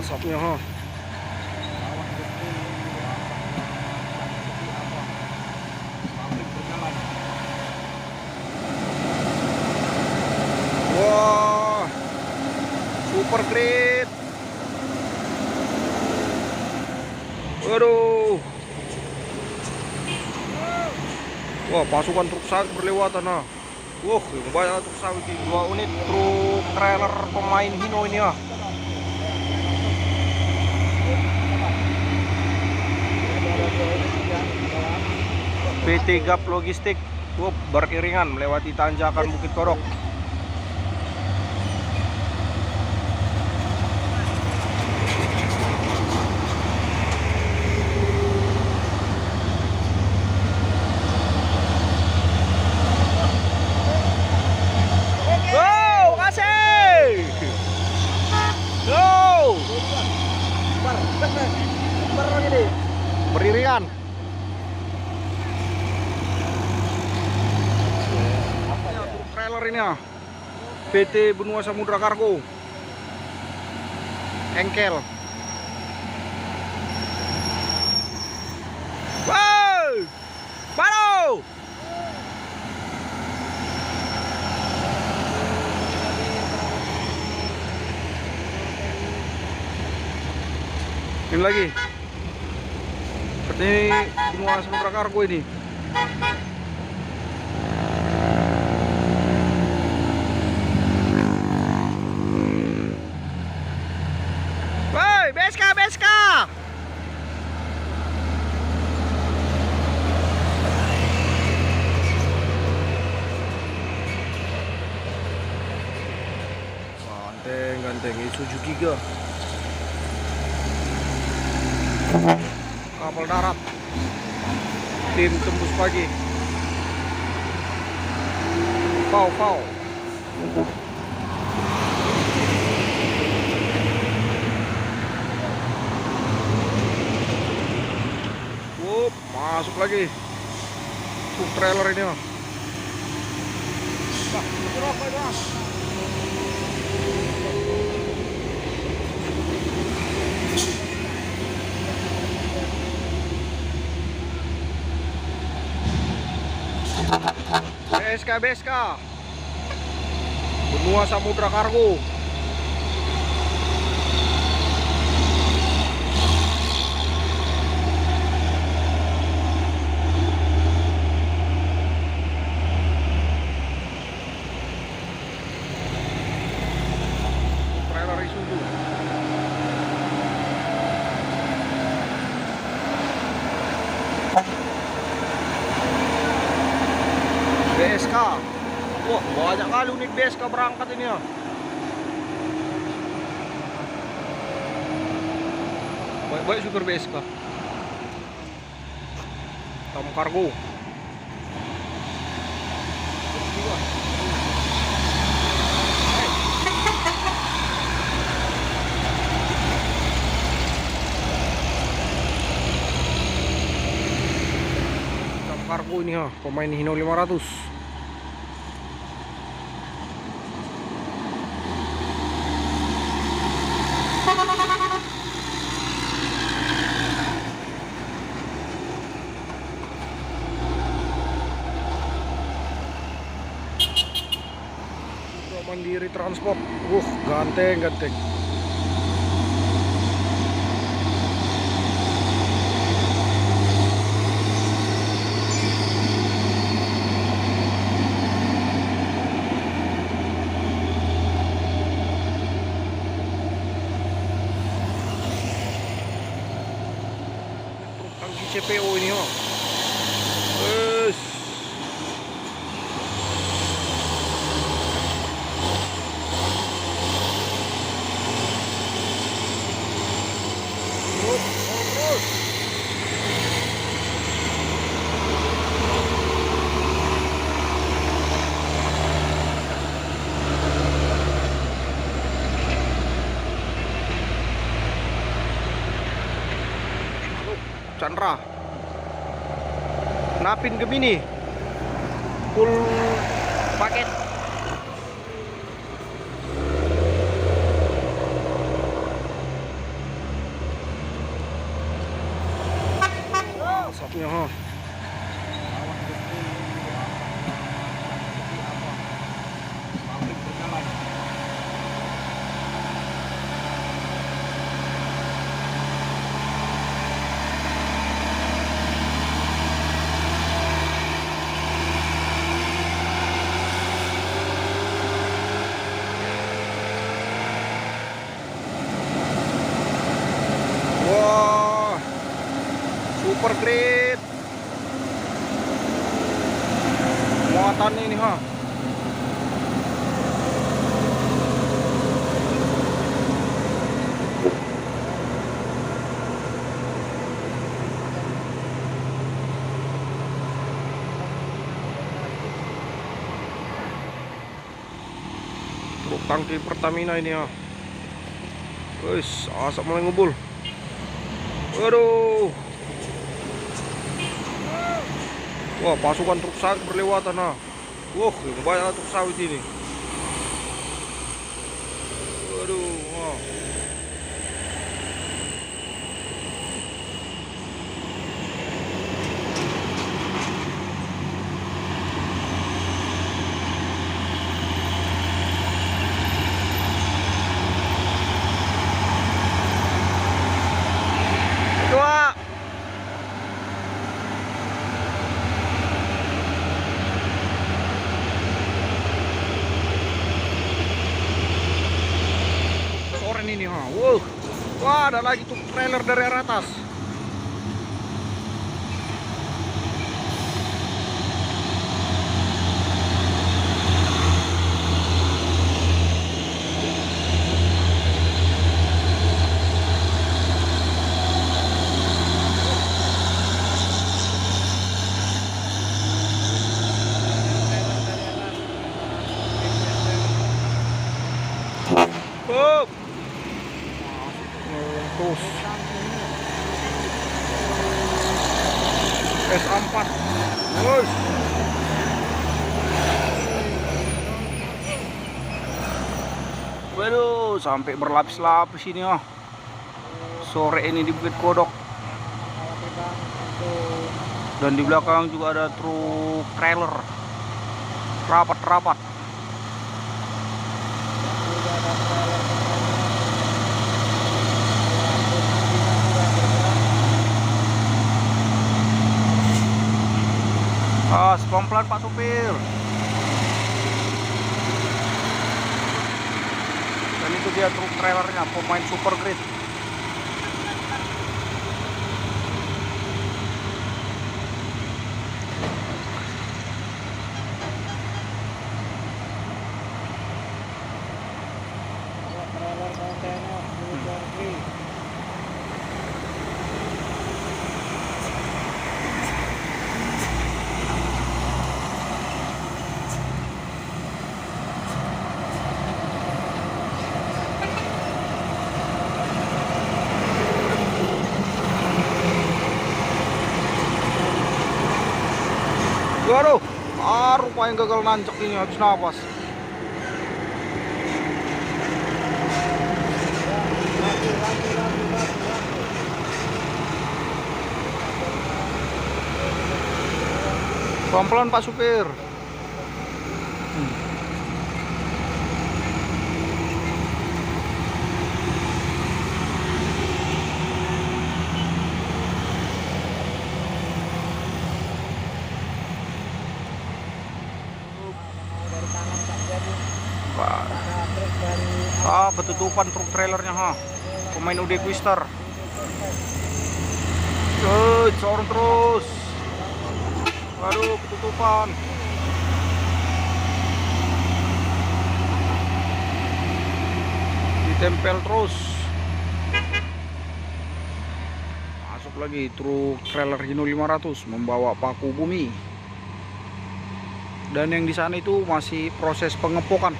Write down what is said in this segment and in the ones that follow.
asapnya ha. Wah, super great. Waduh. Wah, pasukan truk sawit berlewatan ha. Wah, banyak truk sawit ini. 2 unit truk trailer pemain Hino ini ya. PT Gap Logistik. Wah, beriringan melewati tanjakan Bukit Kodok. Beriringan. Ya, truk trailer ini ya. PT Benua Samudra Kargo. Engkel. Wow! Baru. Ini lagi. Seperti Benua Samudra Kargo ini. Woi, BSK, BSK. Ganteng, Isuzu Giga. Kapal darat. Tim tembus pagi. Pau. Wup, masuk lagi. Truk trailer ini mah. BSK Benua Samudra Kargo. Trailer Isuzu. BSK. Wah, banyak kali unit BSK berangkat ini ya. Baik-baik super BSK. Tamu kargo. Tamu kargo ini ya, pemain Hino 500. Mandiri Transport. Ganteng. Truk tangki CPO ini oh. Chandra Napin Gemini full paket. truknya ha. Wah, super great muatan ini ha. Truk tangki Pertamina ini ya. Wis, asap mulai ngubul. Waduh. Wah, pasukan truk sawit berlewatan nah. Wah, banyak truk sawit ini. Waduh, wah. Wah. Soren ini ha. Wow. Wah, ada lagi tuh trailer dari arah atas. Oh. Terus S4. Woi. Waduh, sampai berlapis-lapis ini oh. Sore ini di Bukit Kodok. Dan di belakang juga ada truk trailer. Rapat-rapat. Pelan-pelan Pak Supir. Dan itu dia truk trailernya, pemain super great. Waduh, rupanya gagal nancep ini habis nafas. Pelan-pelan Pak Supir. Betutupan truk trailernya ha. Pemain UD Twister. Corong terus. Waduh, ketutupan. Ditempel terus. Masuk lagi truk trailer Hino 500 membawa paku bumi. Dan yang di sana itu masih proses pengepokan.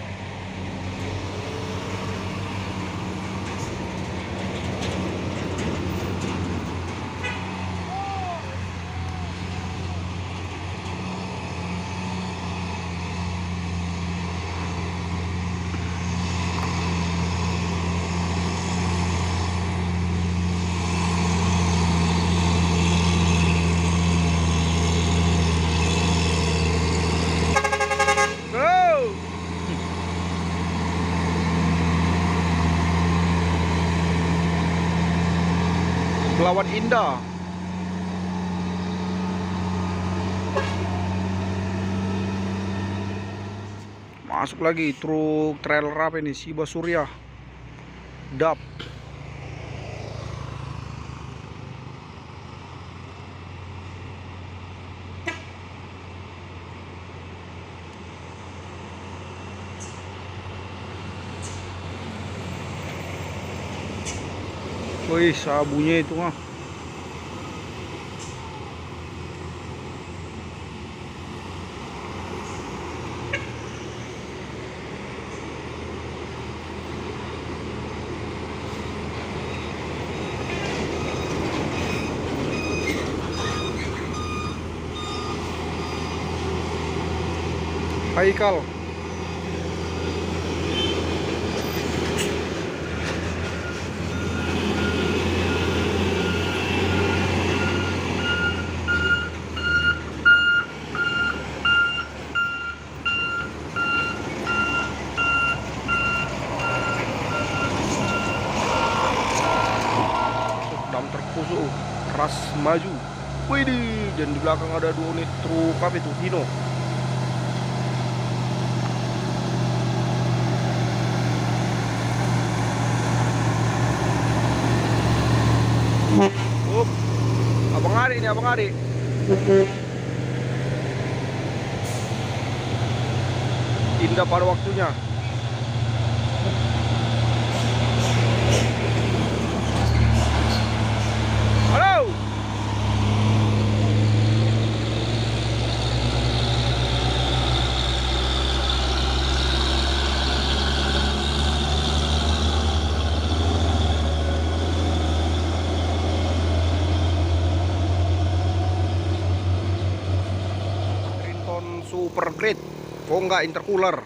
melawan Indah. Masuk lagi truk trailer apa ini, Shiba Surya DAP. Wih, sabunya itu mah. Haikal. Dam terkusuk keras maju. Widih, dan di belakang ada 2 unit truk apa itu, Hino. Abang Ari nih, Abang Ari. Indah pada waktunya. Halo. Super Grade, kok enggak intercooler?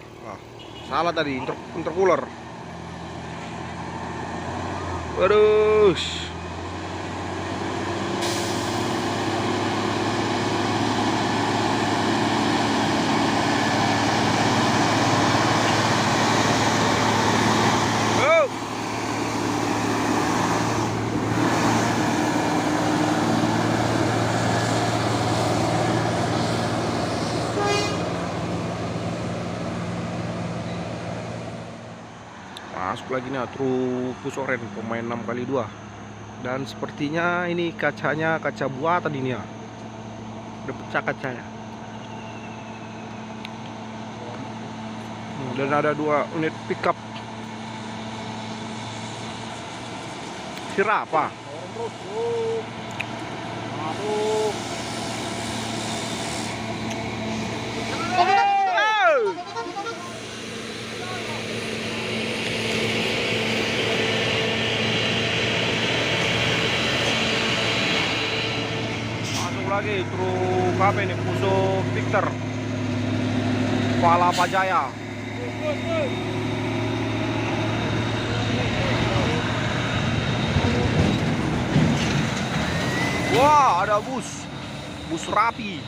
Salah tadi, intercooler. Waduh. Masuk lagi nih truk pusoren pemain 6x2. Dan sepertinya ini kacanya kaca buatan ini ya. Udah pecah kacanya. Dan ada 2 unit pickup. Sirah apa? Lagi truk apa ini, Fuso Victor Palapa Jaya. Wah, ada bus rapi.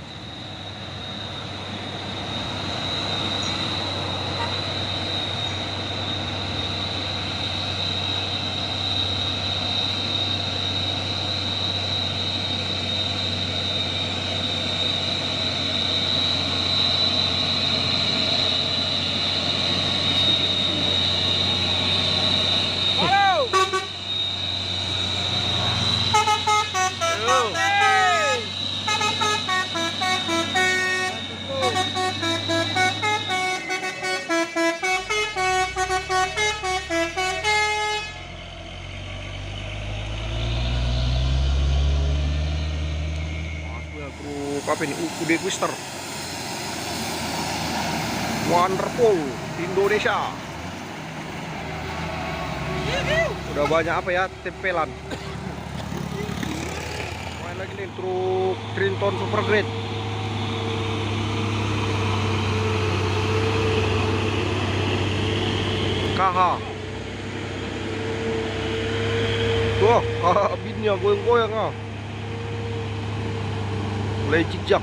Truk apa ini, UD Twister Wonderful Indonesia. Udah banyak apa ya, tempelan. Main lagi nih truk Trinton Super Grade. KH. Tuh, kabinnya goyang-goyang ah. Mulai jejak.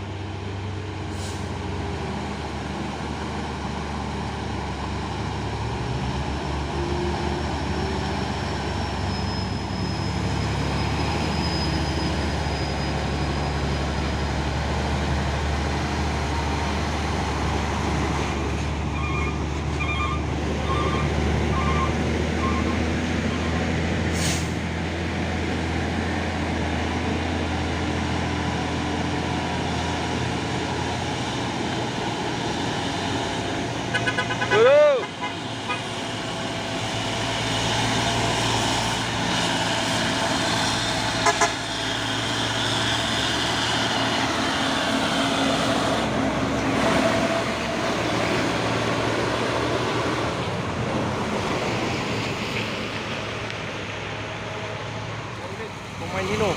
pemain Hino,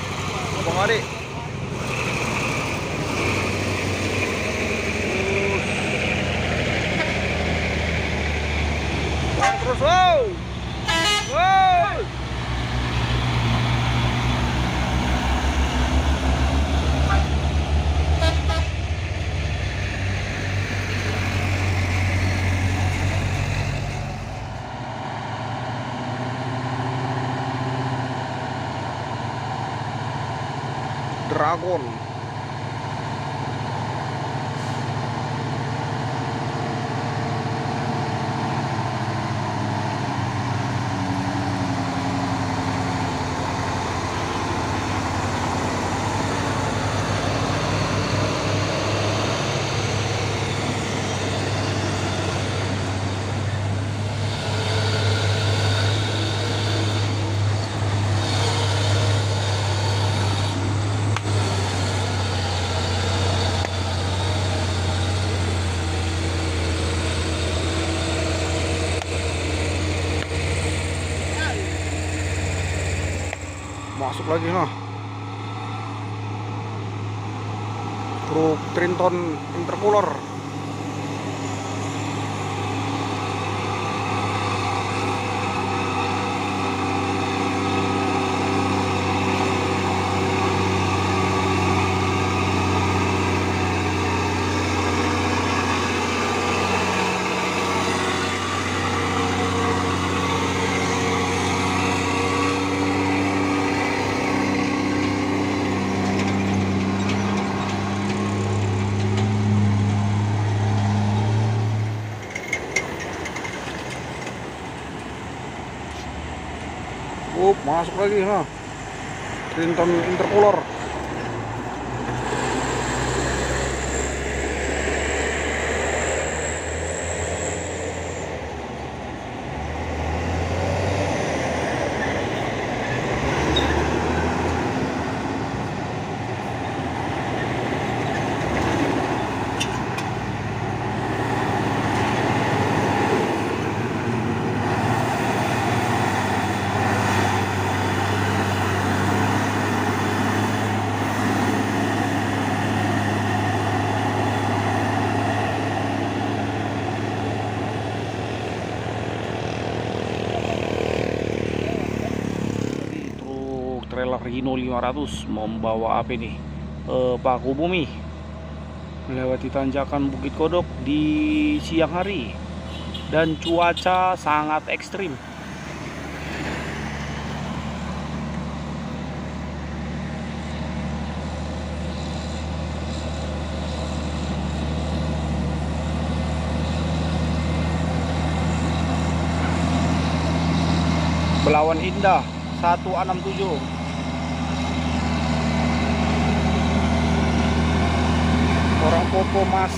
Bang Ade. Terus, wow, wow. Dragon. Masuk lagi nah. Truk Trinton intercooler. Masuk lagi nah. Trinton intercooler. Trailer Hino 500 membawa apa nih? Paku bumi melewati tanjakan Bukit Kodok di siang hari dan cuaca sangat ekstrim. Belawan Indah 167. Orang Popo Mas.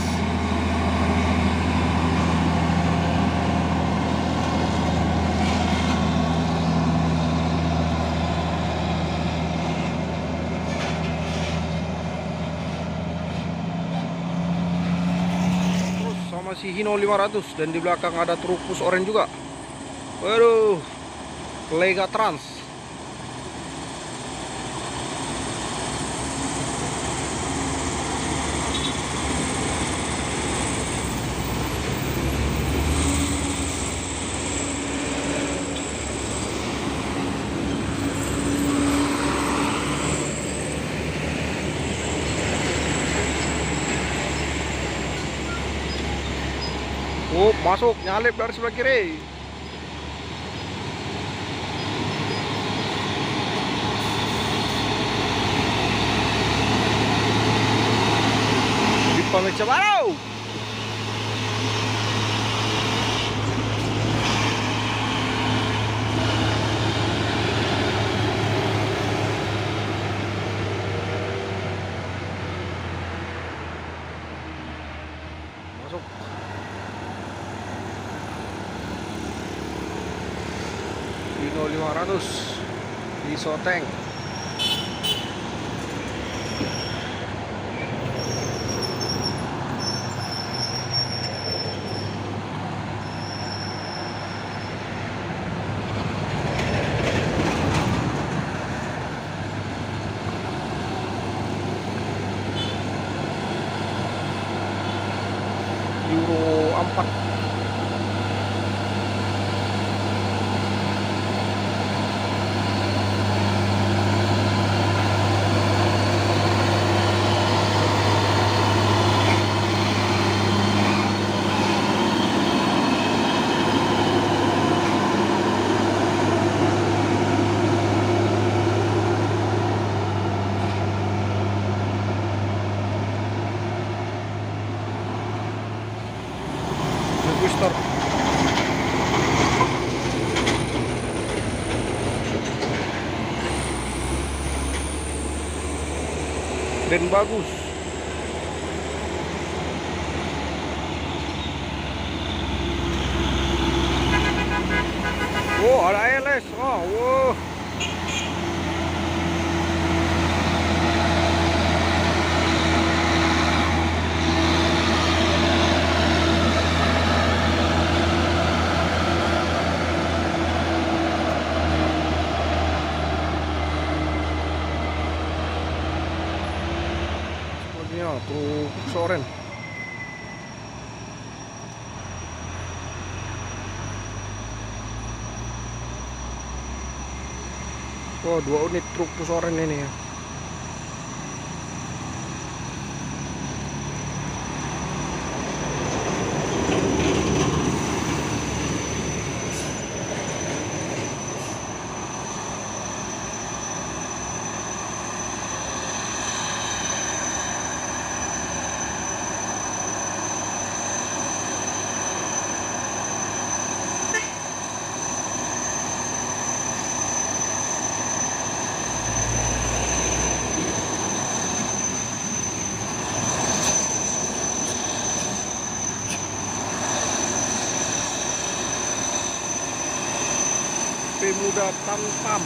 Terus sama si Hino 500 dan di belakang ada truk Pus Orange juga. Waduh, Lega Trans. Masuk, nyalip dari sebelah kiri. Di Pameca Baru. Masuk. Hino 500 di Soteng. dan bagus. Oh, ada ALS. Oh, wow. Sepertinya truk soren. Oh, 2 unit truk soren ini ya. Pemuda Tanpam.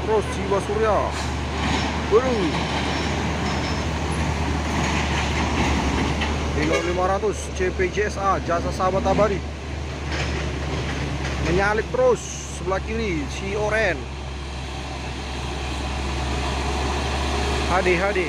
Terus Jiwa Surya. Waduh. Hino 500 CPJSA jasa sahabat abadi. Menyalip terus sebelah kiri si Oren. HD.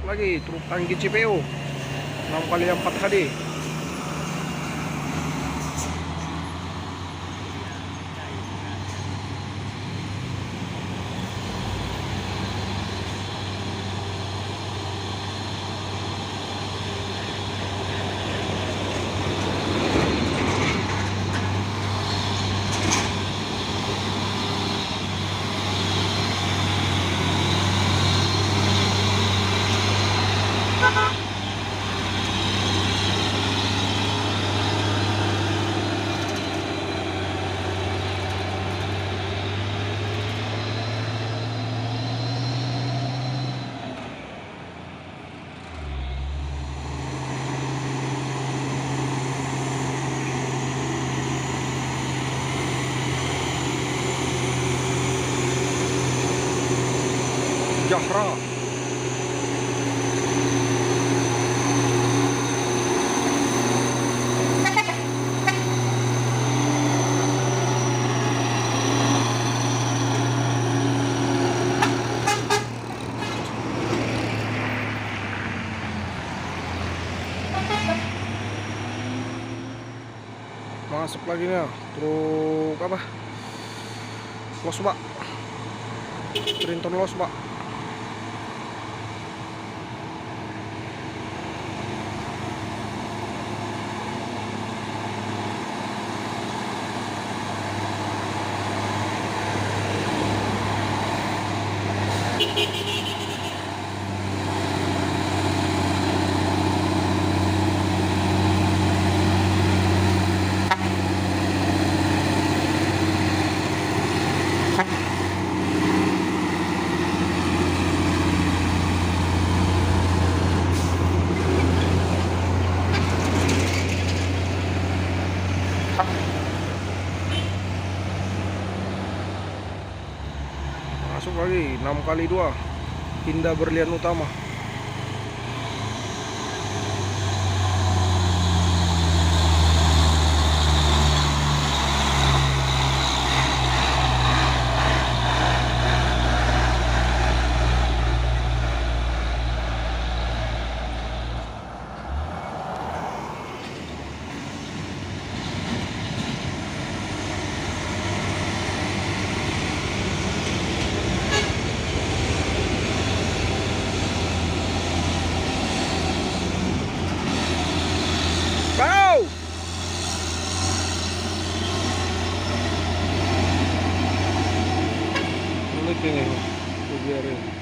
Lagi truk tangki CPO 6x4 HD. Jahra. Masuk lagi nih truk apa? Losbak. Trinton Losbak. Masuk lagi 6x2 Hinda Berlian Utama. Go! Ulit ini, biarin.